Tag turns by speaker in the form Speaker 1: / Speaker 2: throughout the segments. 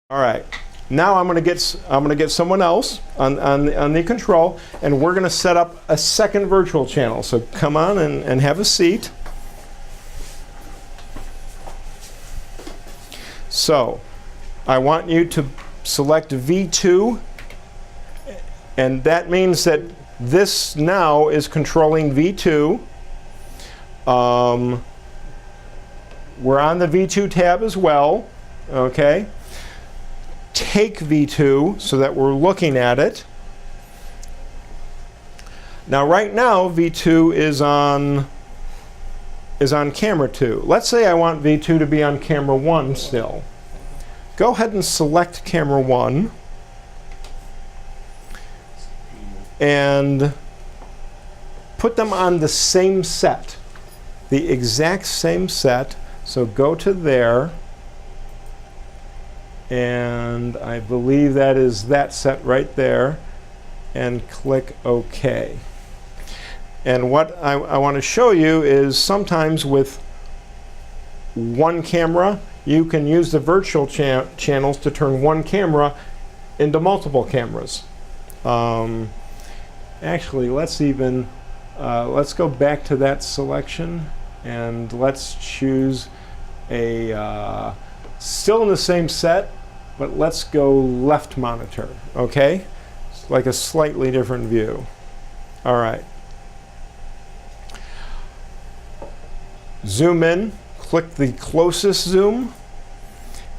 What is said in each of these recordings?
Speaker 1: All right. Now I'm going to get someone else on the control, and we're going to set up a second virtual channel. So come on and have a seat. So I want you to select V2, and that means that this now is controlling V2. We're on the V2 tab as well. Okay. Take V2 so that we're looking at it. Now right now V2 is on camera 2. Let's say I want V2 to be on camera 1 still. Go ahead and select camera 1 and put them on the same set, the exact same set. So go to there, and I believe that is that set right there, and click OK. And what I want to show you is sometimes with one camera, you can use the virtual channels to turn one camera into multiple cameras. Actually, let's go back to that selection, and let's choose a still in the same set, but let's go left monitor. Okay, it's like a slightly different view. All right. Zoom in, click the closest zoom,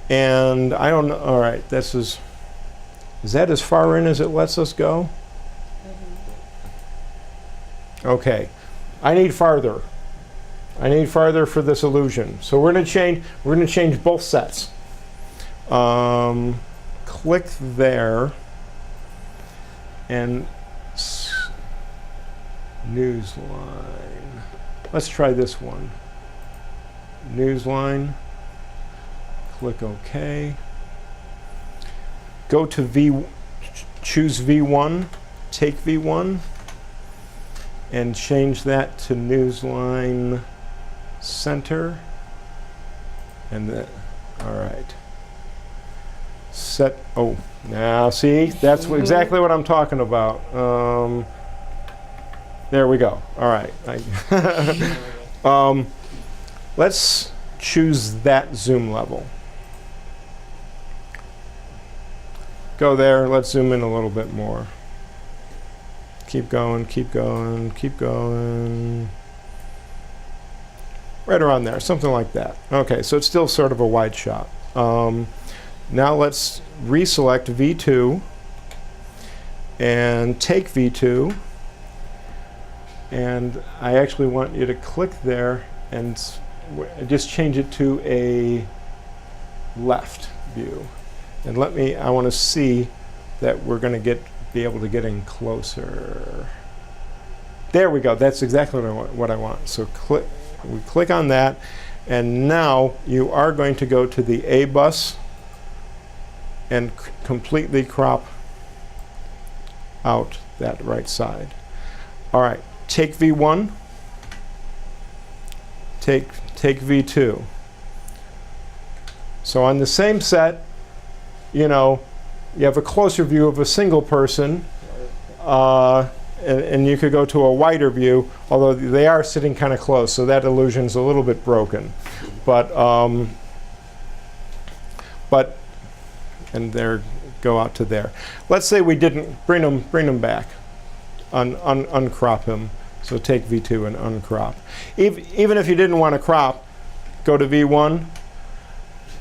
Speaker 1: and I don't know. All right, is that as far in as it lets us go? Okay, I need farther. I need farther for this illusion. So we're going to change both sets. Click there, and newsline. Let's try this one. Newsline. Click OK. Go to choose V1, take V1, and change that to newsline center. And then, all right. Set. Oh, now see, that's exactly what I'm talking about. There we go. All right. Let's choose that zoom level. Go there. Let's zoom in a little bit more. Keep going, keep going, keep going. Right around there, something like that. Okay, so it's still sort of a wide shot. Now let's reselect V2 and take V2. And I actually want you to click there and just change it to a left view. And I want to see that we're going to be able to get in closer. There we go. That's exactly what I want. So we click on that, and now you are going to go to the A bus and completely crop out that right side. All right. Take V1, take V2. So on the same set, you have a closer view of a single person, and you could go to a wider view, although they are sitting kind of close, so that illusion's a little bit broken. But and there, go out to there. Let's say we didn't bring them back. Uncrop him. So take V2 and uncrop. Even if you didn't want to crop, go to V1.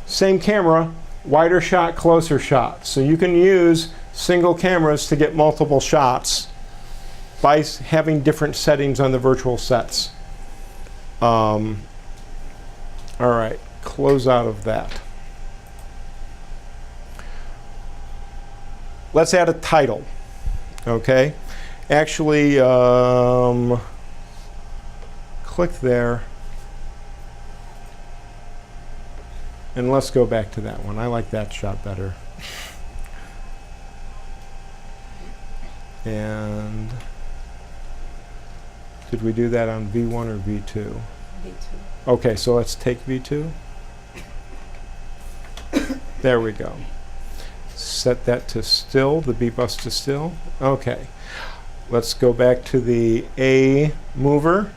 Speaker 1: Same camera, wider shot, closer shot. So you can use single cameras to get multiple shots by having different settings on the virtual sets. All right, close out of that. Let's add a title. Okay. Actually, click there, and let's go back to that one. I like that shot better. And did we do that on V1 or V2?
Speaker 2: V2.
Speaker 1: Okay, so let's take V2. There we go. set that to still, the B bus to still. Okay. Let's go back to the A mover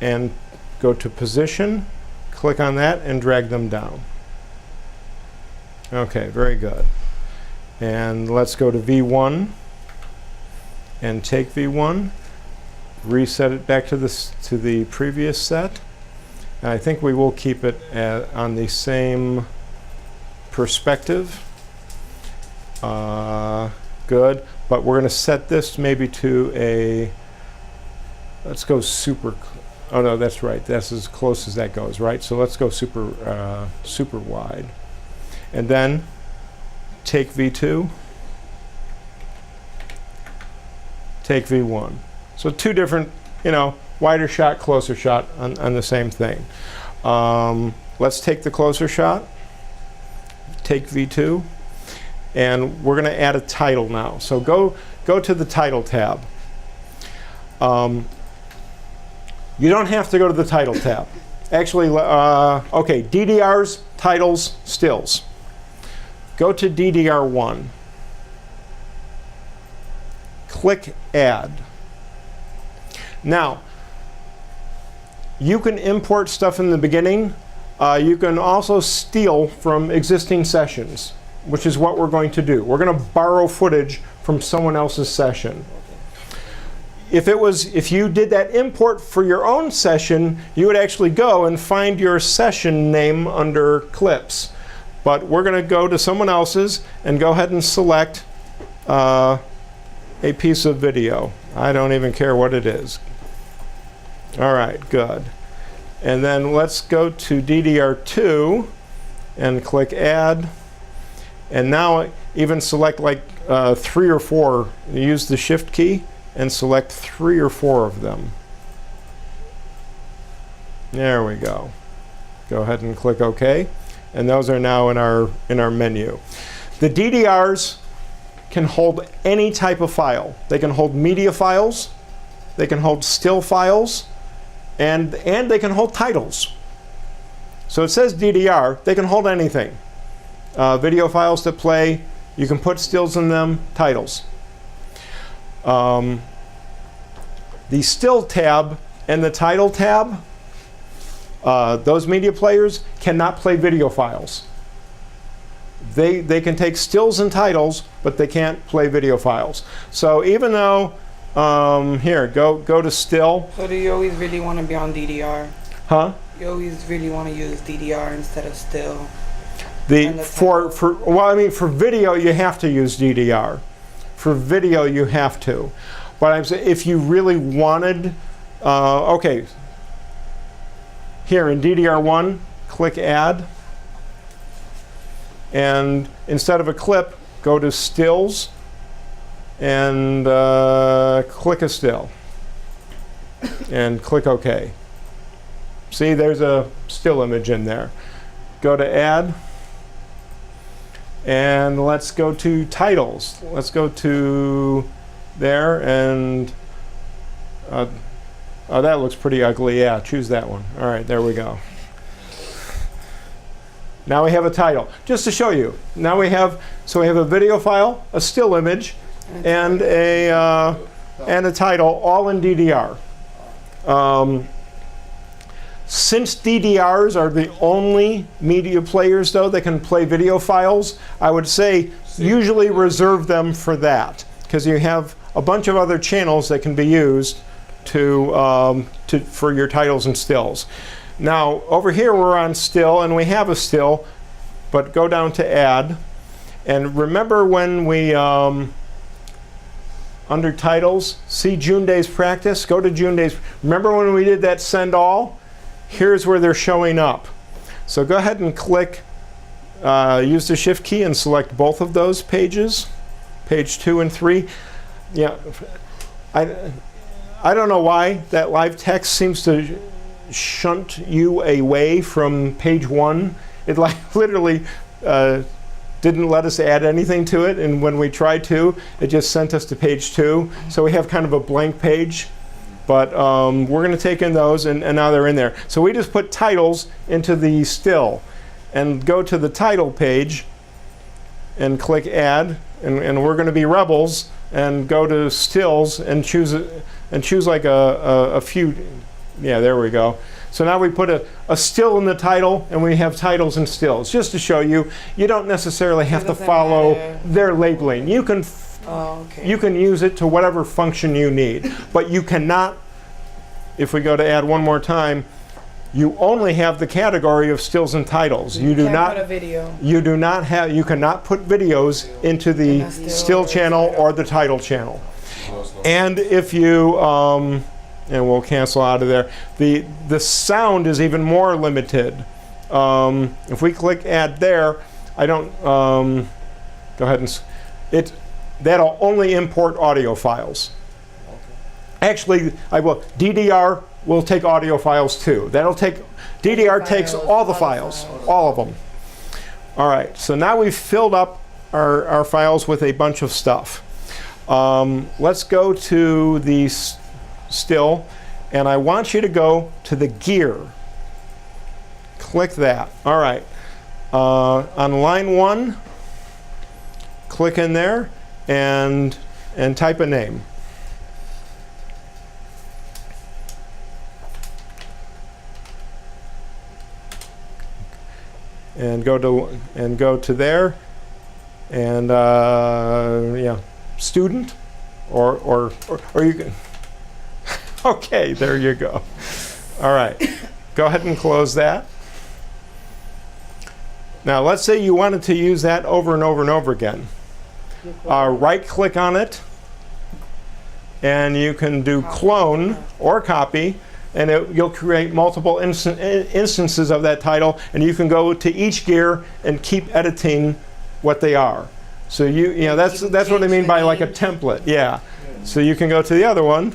Speaker 1: and go to position, click on that and drag them down. Okay, very good. And let's go to V1 and take V1, reset it back to the previous set. And I think we will keep it on the same perspective. Good, but we're going to set this maybe to a, let's go super, oh no, that's right, that's as close as that goes, right? So let's go super, super wide. And then take V2, take V1. So two different, you know, wider shot, closer shot on the same thing. Let's take the closer shot, take V2, and we're going to add a title now. So go to the title tab. You don't have to go to the title tab. Actually, okay, DDRs, titles, stills. Go to DDR1. Click Add. Now, you can import stuff in the beginning. You can also steal from existing sessions, which is what we're going to do. We're going to borrow footage from someone else's session. If you did that import for your own session, you would actually go and find your session name under clips. But we're going to go to someone else's and go ahead and select a piece of video. I don't even care what it is. All right, good. And then let's go to DDR2 and click Add. And now even select like 3 or 4. Use the Shift key and select 3 or 4 of them. There we go. Go ahead and click OK. And those are now in our menu. The DDRs can hold any type of file. They can hold media files, they can hold still files, and they can hold titles. So it says DDR, they can hold anything. Video files that play, you can put stills in them, titles. The still tab and the title tab, those media players cannot play video files. They can take stills and titles, but they can't play video files. So even though, here, go to still.
Speaker 2: So do you always really want to be on DDR?
Speaker 1: Huh?
Speaker 2: You always really want to use DDR instead of still?
Speaker 1: Well, I mean, for video, you have to use DDR. For video, you have to. But I'm saying, if you really wanted, okay, here in DDR1, click Add. And instead of a clip, go to Stills and click a still. And click OK. See, there's a still image in there. Go to Add. And let's go to Titles. Let's go to there and oh, that looks pretty ugly. Yeah, choose that one. All right, there we go. Now we have a title. Just to show you, now we have a video file, a still image, and a title, all in DDR. Since DDRs are the only media players, though, that can play video files, I would say usually reserve them for that, because you have a bunch of other channels that can be used for your titles and stills. Now, over here we're on still, and we have a still, but go down to Add. And remember when we, under titles, see June Day's Practice? Go to June Day's. Remember when we did that Send All? Here's where they're showing up. So go ahead and click, use the Shift key and select both of those pages, page 2 and 3. Yeah, I don't know why that live text seems to shunt you away from page 1. It literally didn't let us add anything to it, and when we tried to, it just sent us to page 2. So we have kind of a blank page, but we're going to take in those, and now they're in there. So we just put titles into the still and go to the title page and click add, and we're going to be rebels and go to stills and choose like a few. Yeah, there we go. So now we put a still in the title, and we have titles and stills, just to show you you don't necessarily have to follow their labeling. You can you can use it to whatever function you need, but you cannot. If we go to add one more time, you only have the category of stills and titles. You do not.
Speaker 2: Put a video.
Speaker 1: You do not have. You cannot put videos into the still channel or the title channel. And if you and we'll cancel out of there. The sound is even more limited. If we click add there, I don't go ahead and that'll only import audio files. Actually, DDR will take audio files too. DDR takes all the files, all of them. All right, so now we've filled up our files with a bunch of stuff. Let's go to the still, and I want you to go to the gear. Click that. All right. On line 1, click in there and type a name. And go to there, and yeah, student, or you can. Okay, there you go. All right, go ahead and close that. Now let's say you wanted to use that over and over and over again. Right-click on it, and you can do clone or copy. And you'll create multiple instances of that title, and you can go to each gear and keep editing what they are. So you know that's what I mean by like a template. Yeah. So you can go to the other one.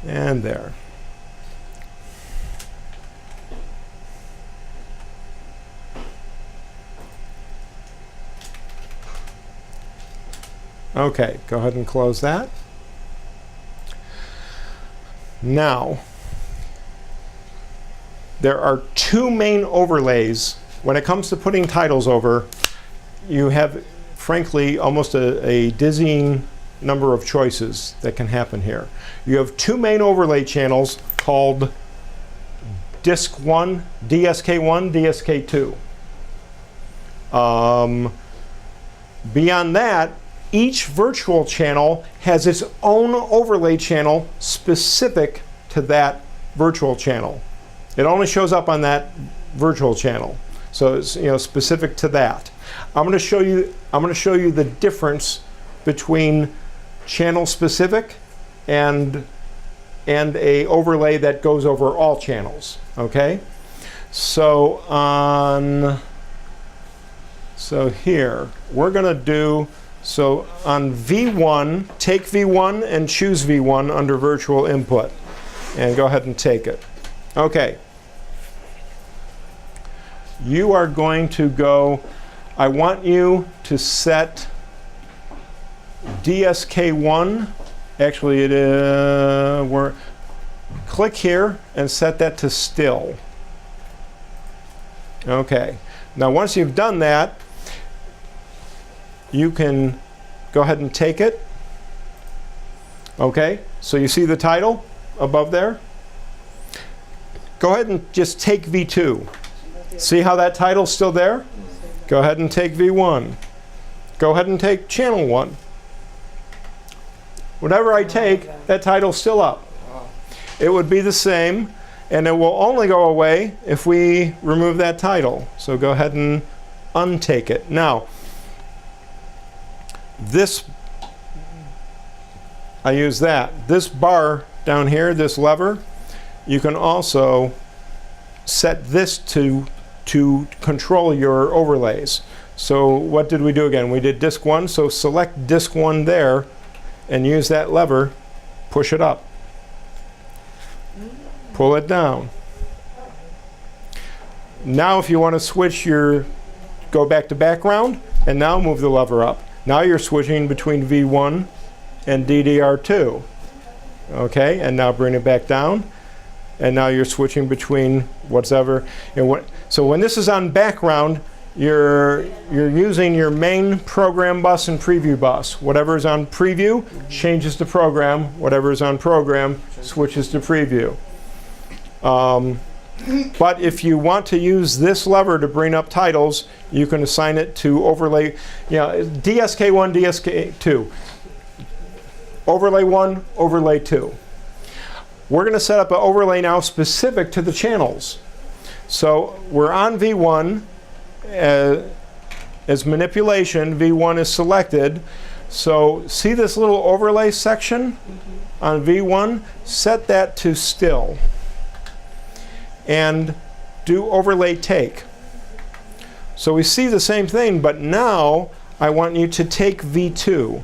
Speaker 1: And there. Okay, go ahead and close that. Now, there are two main overlays. When it comes to putting titles over, you have, frankly, almost a dizzying number of choices that can happen here. You have two main overlay channels called Disk 1, DSK1, DSK2. Beyond that, each virtual channel has its own overlay channel specific to that virtual channel. It only shows up on that virtual channel, so it's specific to that. I'm going to show you the difference between channel specific and a overlay that goes over all channels. Okay, so here we're going to do. So on V1, take V1 and choose V1 under virtual input, and go ahead and take it. Okay. You are going to go, I want you to set DSK1, actually click here and set that to still. Okay. Now once you've done that, you can go ahead and take it. Okay, so you see the title above there? Go ahead and just take V2. See how that title's still there? Go ahead and take V1. Go ahead and take channel 1. Whatever I take, that title's still up. It would be the same, and it will only go away if we remove that title. So go ahead and untake it. Now, I use that. This bar down here, this lever, you can also set this to control your overlays. So what did we do again? We did disk 1, so select disk 1 there and use that lever, push it up. Pull it down. Now if you want to switch go back to background, and now move the lever up. Now you're switching between V1 and DDR2. Okay, and now bring it back down. And now you're switching between whatever. So when this is on background, you're using your main program bus and preview bus. Whatever is on preview changes to program. Whatever is on program switches to preview. But if you want to use this lever to bring up titles, you can assign it to overlay, DSK1, DSK2. Overlay 1, overlay 2. We're going to set up an overlay now specific to the channels. So we're on V1 as manipulation. V1 is selected. So see this little overlay section on V1? Set that to still. And do overlay take. So we see the same thing, but now I want you to take V2.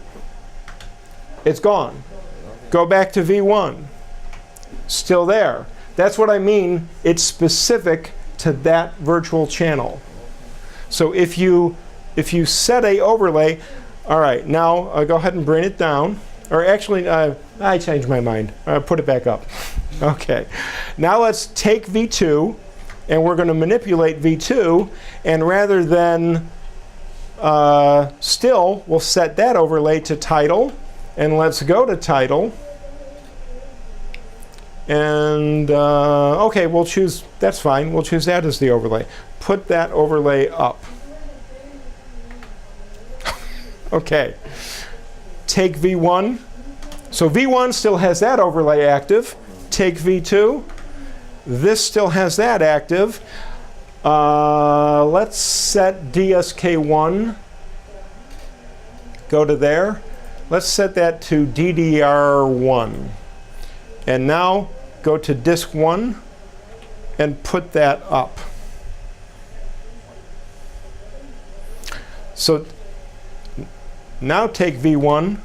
Speaker 1: It's gone. Go back to V1. Still there. That's what I mean. It's specific to that virtual channel. So if you set a overlay, all right, now go ahead and bring it down. Or actually, I changed my mind. Put it back up. Okay. Now let's take V2, and we're going to manipulate V2, and rather than still, we'll set that overlay to title, and let's go to title. And okay, we'll choose, that's fine, we'll choose that as the overlay. Put that overlay up. Okay, take V1. So V1 still has that overlay active. Take V2. This still has that active. Let's set DSK1. Go to there. Let's set that to DDR1. And now go to disk 1 and put that up. So now take V1,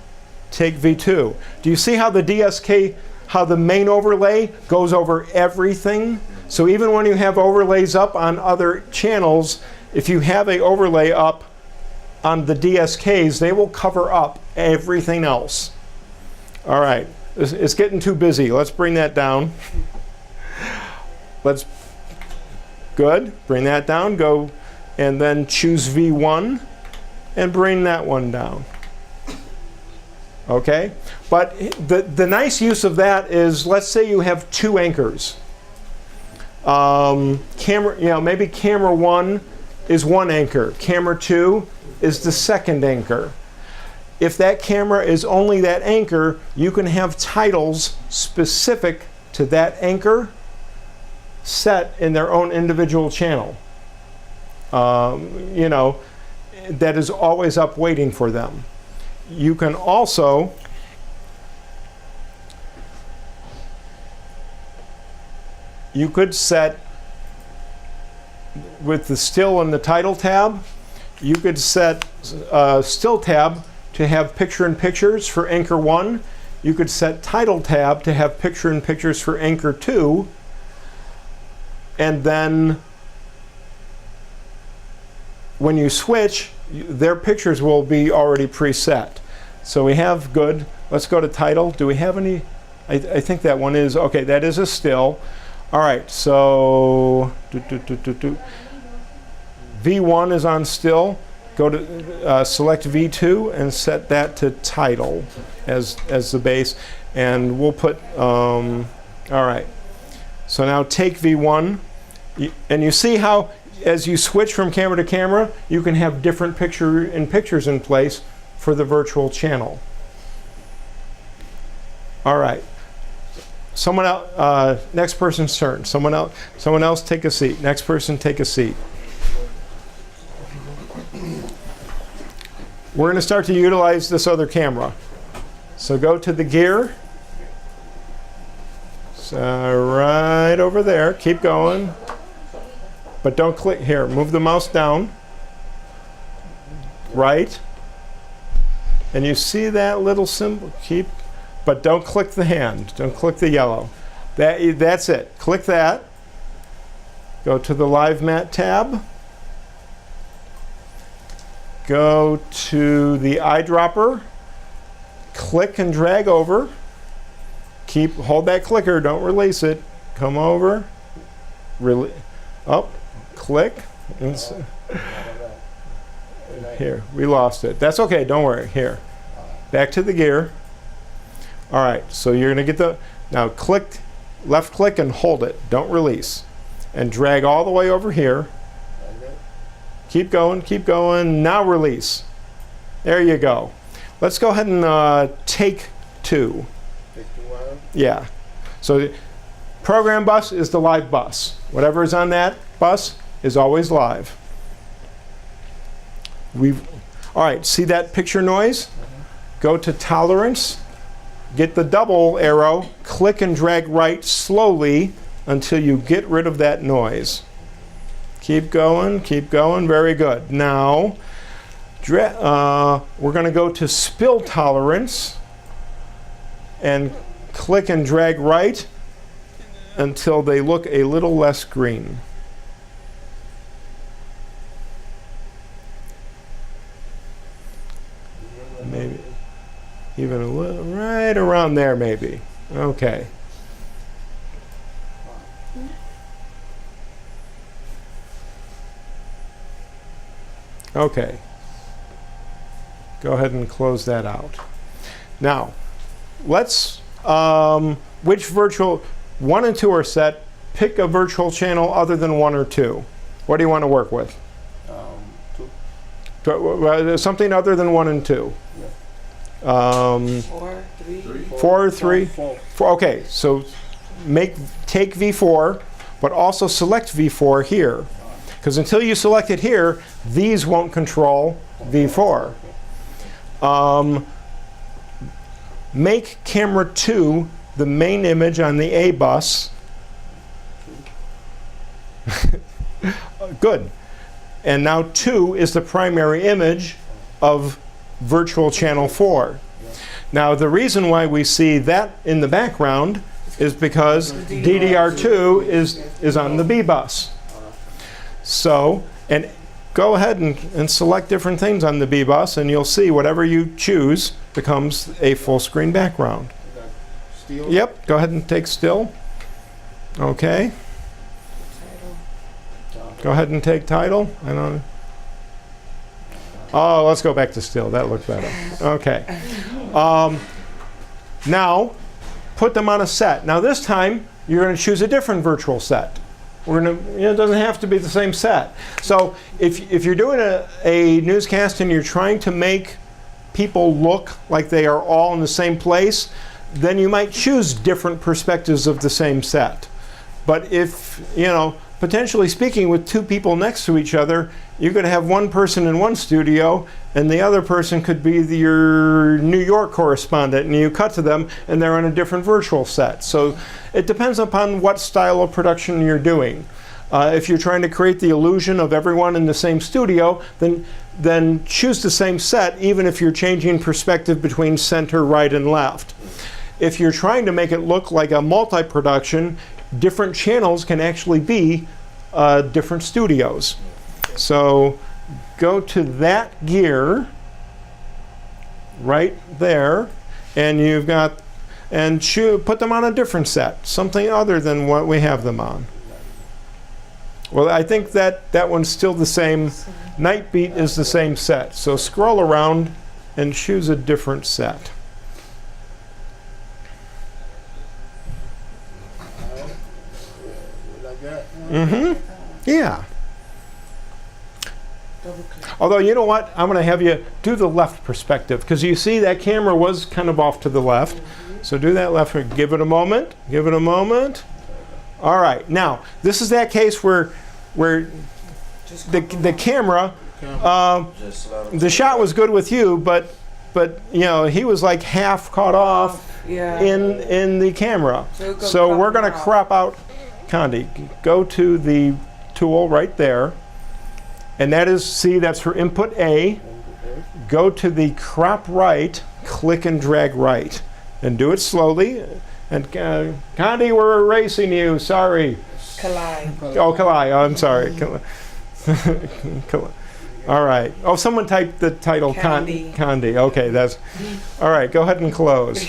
Speaker 1: take V2. Do you see how the DSK, how the main overlay goes over everything? So even when you have overlays up on other channels, if you have an overlay up on the DSKs, they will cover up everything else. All right. It's getting too busy. Let's bring that down. Good. Bring that down. Go and then choose V1 and bring that one down. Okay? But the nice use of that is, let's say you have two anchors. Maybe camera 1 is one anchor. Camera 2 is the second anchor. If that camera is only that anchor, you can have titles specific to that anchor set in their own individual channel. That is always up waiting for them. You can also set with the still and the title tab, you could set still tab to have picture-in-pictures for anchor 1. You could set title tab to have picture-in-pictures for anchor 2. And then when you switch, their pictures will be already preset. So we have good. Let's go to title. Do we have any? I think that one is, okay, that is a still. All right, so V1 is on still. Go to select V2 and set that to title as the base, and we'll put all right. So now take V1, and you see how as you switch from camera to camera, you can have different pictures in place for the virtual channel. All right. Someone else. Next person's turn. Someone else take a seat. Next person take a seat. We're going to start to utilize this other camera. So go to the gear. So right over there. Keep going. But don't click here. Move the mouse down. Right. And you see that little symbol? But don't click the hand. Don't click the yellow. That's it. Click that. Go to the Live Mat tab. Go to the eyedropper, click and drag over, hold that clicker, don't release it. Come over, up, click, and here, we lost it. That's okay, don't worry, here. Back to the gear. All right, so you're gonna get now click, left click and hold it, don't release. And drag all the way over here. Keep going, now release. There you go. Let's go ahead and take 2. Yeah. So program bus is the live bus. Whatever is on that bus is always live. All right, see that picture noise? Go to tolerance, get the double arrow, click and drag right slowly until you get rid of that noise. Keep going, very good. Now, we're going to go to spill tolerance and click and drag right until they look a little less green. Maybe even a little, right around there maybe. Okay. Okay. Go ahead and close that out. Now, let's, which virtual, 1 and 2 are set. Pick a virtual channel other than 1 or 2. What do you want to work with? 2. Something other than 1 and 2. Yeah.
Speaker 2: 4, 3.
Speaker 1: 4, 3. 4. Okay, so take V4, but also select V4 here. Because until you select it here, these won't control V4. Make camera 2 the main image on the A bus. Good. And now 2 is the primary image of virtual channel 4. Now the reason why we see that in the background is because DDR2 is on the B bus. So, and go ahead and select different things on the B bus and you'll see whatever you choose becomes a full screen background.
Speaker 3: Still?
Speaker 1: Yep, go ahead and take still. Okay. Go ahead and take title. Oh, let's go back to still. That looked better. Okay. Now, put them on a set. Now this time, you're going to choose a different virtual set. We're gonna, it doesn't have to be the same set. So if you're doing a newscast and you're trying to make people look like they are all in the same place, then you might choose different perspectives of the same set. But if, potentially speaking with 2 people next to each other, you're going to have one person in one studio and the other person could be your New York correspondent, and you cut to them and they're on a different virtual set. So it depends upon what style of production you're doing. If you're trying to create the illusion of everyone in the same studio, then choose the same set even if you're changing perspective between center, right, and left. If you're trying to make it look like a multi-production, different channels can actually be different studios. So go to that gear right there, and you've got, and put them on a different set, something other than what we have them on. Well, I think that one's still the same. Night Beat is the same set. So scroll around and choose a different set. Mm-hmm. Yeah. Although, you know what? I'm going to have you do the left perspective, because you see that camera was kind of off to the left. So do that left. Give it a moment. Give it a moment. All right. Now, this is that case where the camera, the shot was good with you, but he was like half caught off in the camera. So we're going to crop out. Condi, go to the tool right there, and that is, see, that's for input A. Go to the crop right, click and drag right, and do it slowly. And Condi, we're erasing you. Sorry.
Speaker 2: Kalai.
Speaker 1: Oh, Kalai. Oh, I'm sorry. All right. Oh, someone typed the title
Speaker 2: Condi.
Speaker 1: Condi. Okay, that's all right. Go ahead and close.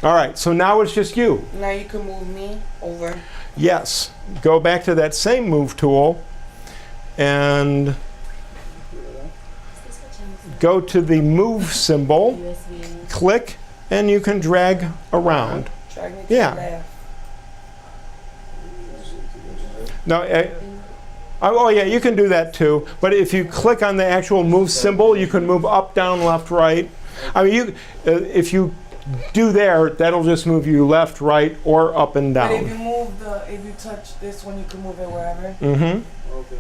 Speaker 1: All right, so now it's just you.
Speaker 2: Now you can move me over.
Speaker 1: Yes. Go back to that same move tool and go to the move symbol, click, and you can drag around.
Speaker 2: Drag me to
Speaker 1: Yeah.
Speaker 2: the left.
Speaker 1: No, oh yeah, you can do that too. But if you click on the actual move symbol, you can move up, down, left, right. I mean, if you do there, that'll just move you left, right, or up and
Speaker 2: But if
Speaker 1: down.
Speaker 2: you move if you touch this one, you can move it wherever.
Speaker 1: Mm-hmm.
Speaker 3: Okay.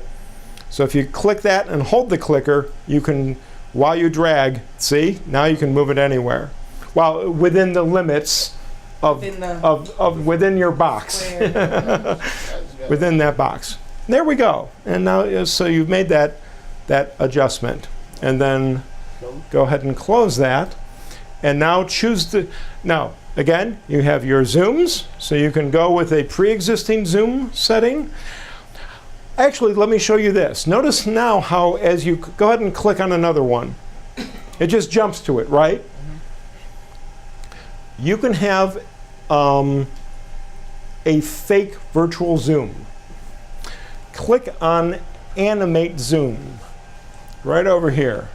Speaker 1: So if you click that and hold the clicker, you can, while you drag, see, now you can move it anywhere. Well, within the limits of within your box. Within that box. There we go. And now, so you've made that adjustment. And then go ahead and close that. And now choose now, again, you have your zooms. So you can go with a pre-existing zoom setting. Actually, let me show you this. Notice now how, as you go ahead and click on another one, it just jumps to it, right? You can have a fake virtual zoom. Click on Animate Zoom right over here.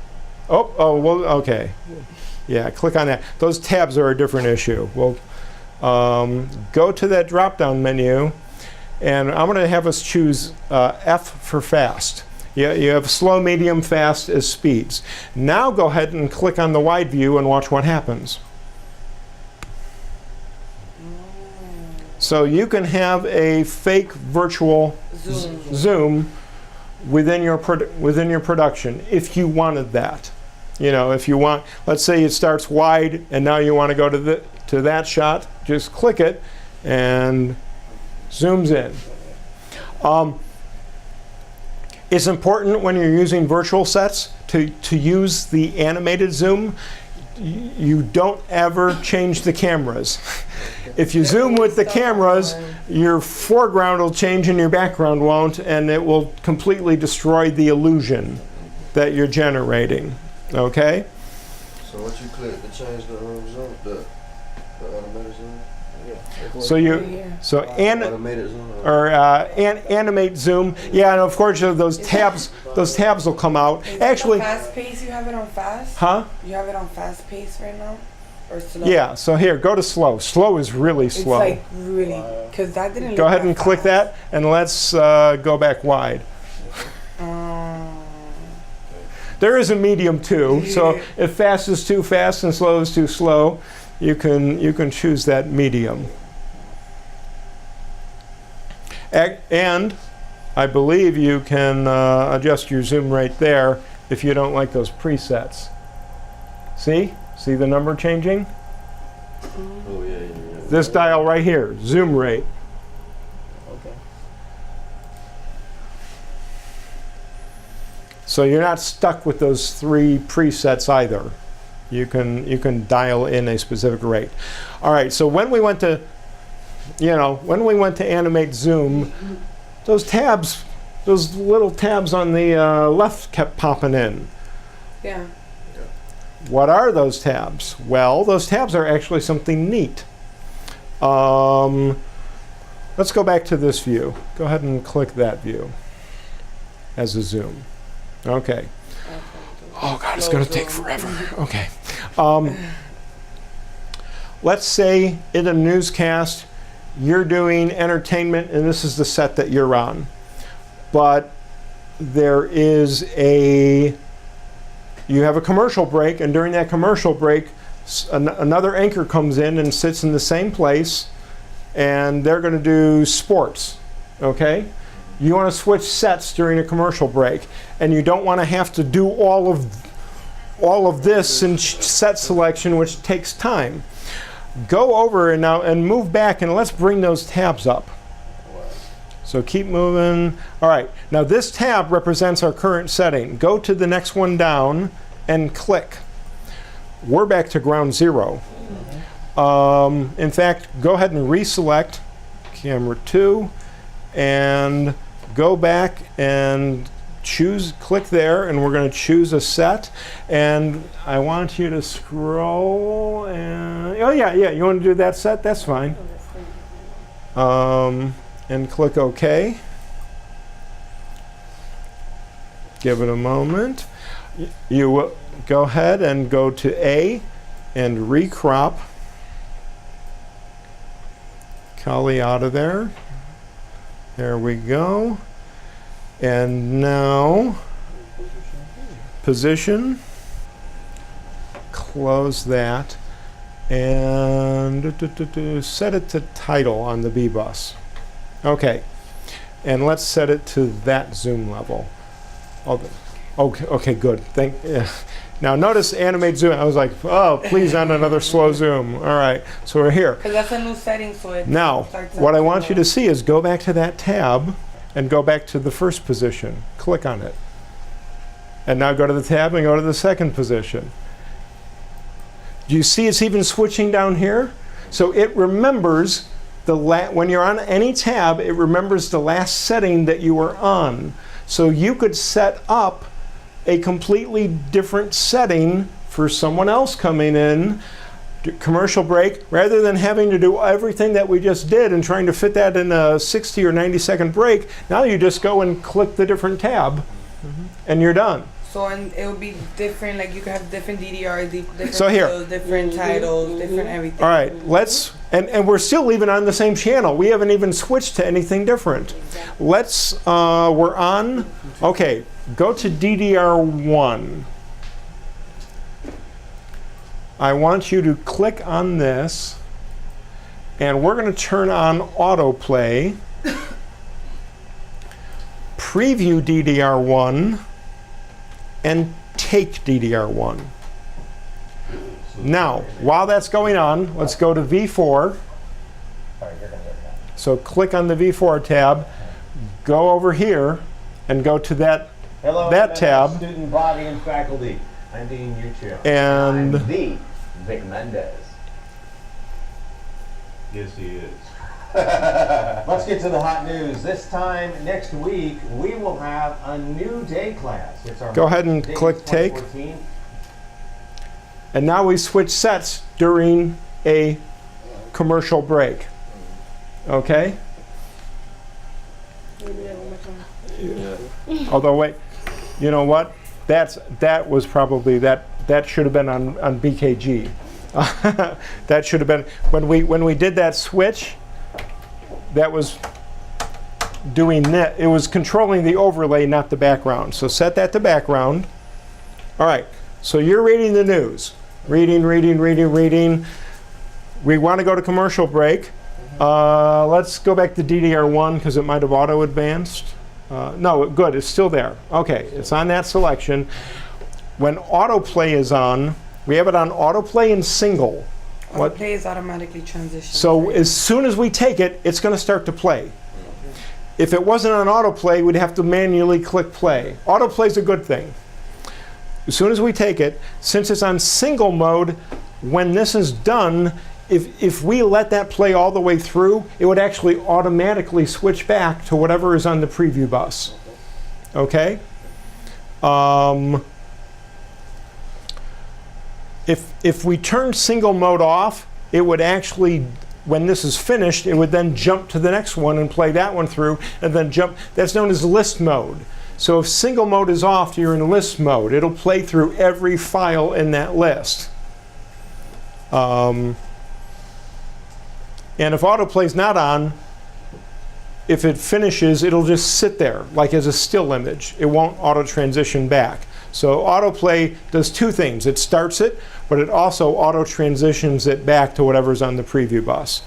Speaker 1: Oh, well, okay. Yeah, click on that. Those tabs are a different issue. We'll go to that drop-down menu, and I'm going to have us choose F for fast. Yeah, you have slow, medium, fast as speeds. Now go ahead and click on the wide view and watch what happens. So you can have a fake virtual zoom within your production if you wanted that. You know, if you want, let's say it starts wide and now you want to go to that shot, just click it and zooms in. It's important when you're using virtual sets to use the animated zoom. You don't ever change the cameras. If you zoom with the cameras, your foreground will change and your background won't, and it will completely destroy the illusion that you're generating. Okay?
Speaker 3: So what you click to change the zoom, the automatic zoom?
Speaker 1: So
Speaker 3: Automated zoom?
Speaker 1: animate zoom. Yeah, and of course those tabs will come out. Actually,
Speaker 2: fast pace. You have it on fast.
Speaker 1: huh?
Speaker 2: You have it on fast pace right now, or slow?
Speaker 1: Yeah. So here, go to slow. Slow is really slow.
Speaker 2: It's like really, because that didn't.
Speaker 1: Go
Speaker 2: look
Speaker 1: ahead
Speaker 2: that
Speaker 1: and click
Speaker 2: fast.
Speaker 1: that, and let's go back wide. There is a medium too. So if fast is too fast and slow is too slow, you can choose that medium. And I believe you can adjust your zoom right there if you don't like those presets. See? See the number changing?
Speaker 3: Oh, yeah.
Speaker 1: This dial right here, zoom rate.
Speaker 3: Okay.
Speaker 1: So you're not stuck with those 3 presets either. You can dial in a specific rate. All right, so when we went to animate zoom, those little tabs on the left kept popping in.
Speaker 2: Yeah.
Speaker 1: What are those tabs? Well, those tabs are actually something neat. Let's go back to this view. Go ahead and click that view as a zoom. Okay. Oh God, it's going to take forever. Okay. Let's say in a newscast, you're doing entertainment, and this is the set that you're on. But there is you have a commercial break, and during that commercial break, another anchor comes in and sits in the same place, and they're going to do sports, okay? You want to switch sets during a commercial break, and you don't want to have to do all of this in set selection, which takes time. Go over and move back, and let's bring those tabs up. So keep moving. All right, now this tab represents our current setting. Go to the next one down and click. We're back to ground zero. In fact, go ahead and reselect camera 2 and go back and click there, and we're going to choose a set. And I want you to scroll. And oh yeah, you want to do that set? That's fine. And click OK. Give it a moment. You will go ahead and go to A and recrop Kali out of there. There we go. And now position. Close that. And set it to title on the B bus. Okay. And let's set it to that zoom level. Okay, good. Now notice animate zoom. I was like, oh, please not another slow zoom. All right, so we're here.
Speaker 2: Because that's a new setting, so it
Speaker 1: now,
Speaker 2: starts
Speaker 1: what I
Speaker 2: out
Speaker 1: want
Speaker 2: slow.
Speaker 1: you to see is go back to that tab and go back to the first position. Click on it. And now go to the tab and go to the second position. Do you see it's even switching down here? So it remembers when you're on any tab, it remembers the last setting that you were on. So you could set up a completely different setting for someone else coming in, commercial break, rather than having to do everything that we just did and trying to fit that in a 60 or 90-second break. Now you just go and click the different tab, and you're done.
Speaker 2: So and it would be different, like you could have different DDRs, different
Speaker 1: So here.
Speaker 2: fields, different titles, different everything.
Speaker 1: All right, and we're still even on the same channel. We haven't even switched to anything different. We're on, okay, go to DDR1. I want you to click on this, and we're going to turn on Autoplay, preview DDR1, and take DDR1. Now, while that's going on, let's go to V4. So click on the V4 tab, go over here, and go to that tab.
Speaker 4: Student body and faculty. I'm Dean Newtek.
Speaker 1: And
Speaker 4: I'm the Vic Mendez.
Speaker 5: Yes, he is.
Speaker 4: Let's get to the hot news. This time next week, we will have a new day class. It's our
Speaker 1: Go ahead and
Speaker 4: Day
Speaker 1: click take.
Speaker 4: 2014.
Speaker 1: And now we switch sets during a commercial break. Okay? Although wait, you know what? That was probably that should have been on BKG. That should have been when we did that switch. That was doing that. It was controlling the overlay, not the background. So set that to background. All right. So you're reading the news. Reading. We want to go to commercial break. Let's go back to DDR1 because it might have auto-advanced. No, good. It's still there. Okay. It's on that selection. When autoplay is on, we have it on autoplay and single.
Speaker 2: Autoplay is automatically transitioned.
Speaker 1: So as soon as we take it, it's going to start to play. If it wasn't on autoplay, we'd have to manually click play. Autoplay is a good thing. As soon as we take it, since it's on single mode, when this is done, if we let that play all the way through, it would actually automatically switch back to whatever is on the preview bus. Okay? If we turn single mode off, it would actually, when this is finished, it would then jump to the next one and play that one through, and then jump. That's known as list mode. So if single mode is off, you're in list mode. It'll play through every file in that list. And if autoplay's not on, if it finishes, it'll just sit there, like as a still image. It won't auto-transition back. So autoplay does two things. It starts it, but it also auto-transitions it back to whatever's on the preview bus.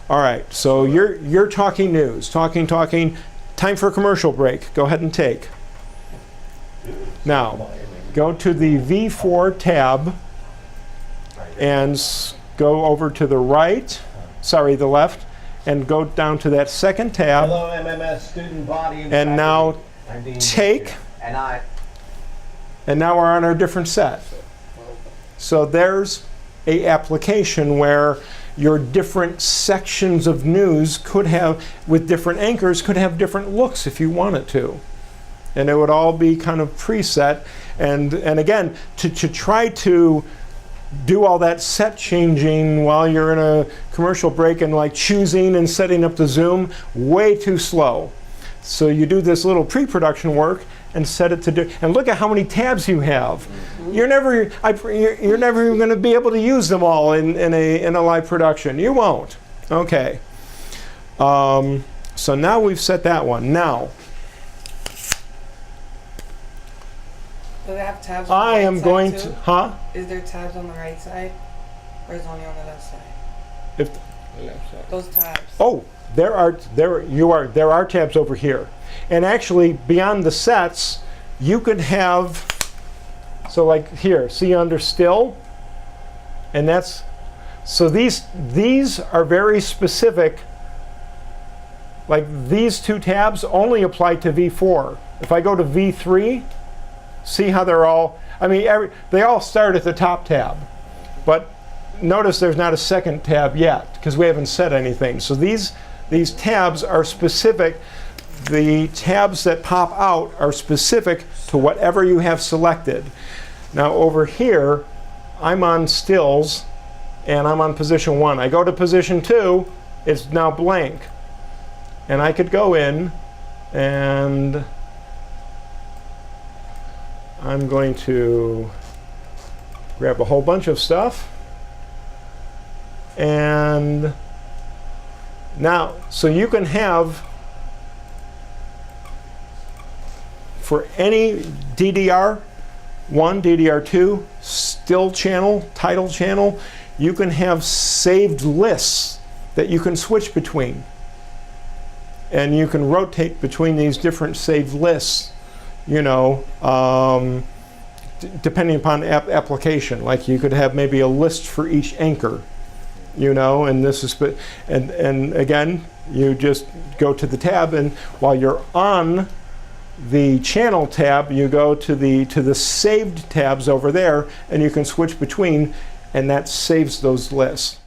Speaker 1: All right, so you're talking news, talking. Time for a commercial break. Go ahead and take. Now, go to the V4 tab and go over to the the left, and go down to that second tab.
Speaker 4: Hello, MMS student body and
Speaker 1: And now
Speaker 4: I'm Dean
Speaker 1: take.
Speaker 4: Newtek.
Speaker 1: And now we're on our different set. So there's a application where your different sections of news could have, with different anchors, could have different looks if you wanted to. and it would all be kind of preset. And again, to try to do all that set changing while you're in a commercial break and like choosing and setting up the zoom, way too slow. So you do this little pre-production work and set it to do, and look at how many tabs you have. You're never even going to be able to use them all in a live production. You won't. Okay. So now we've set that one. Now,
Speaker 2: Do they have tabs on
Speaker 1: I
Speaker 2: the right
Speaker 1: am
Speaker 2: side
Speaker 1: going
Speaker 2: too?
Speaker 1: to, huh?
Speaker 2: Is there tabs on the right side? Or is it only on the left side?
Speaker 1: If,
Speaker 2: Those tabs.
Speaker 1: oh, there are tabs over here. And actually, beyond the sets, you could have, so like here, see under still? And that's, so these are very specific. Like these two tabs only apply to V4. If I go to V3, see how they're all, I mean, they all start at the top tab. But notice there's not a second tab yet because we haven't set anything. So these tabs are specific. The tabs that pop out are specific to whatever you have selected. Now over here, I'm on stills and I'm on position 1. I go to position 2, it's now blank. And I could go in and I'm going to grab a whole bunch of stuff. And now, so you can have, for any DDR1, DDR2, still channel, title channel, you can have saved lists that you can switch between. And you can rotate between these different saved lists, you know, depending upon application. Like you could have maybe a list for each anchor, you know, and this is, and again, you just go to the tab, and while you're on the channel tab, you go to the saved tabs over there, and you can switch between, and that saves those lists.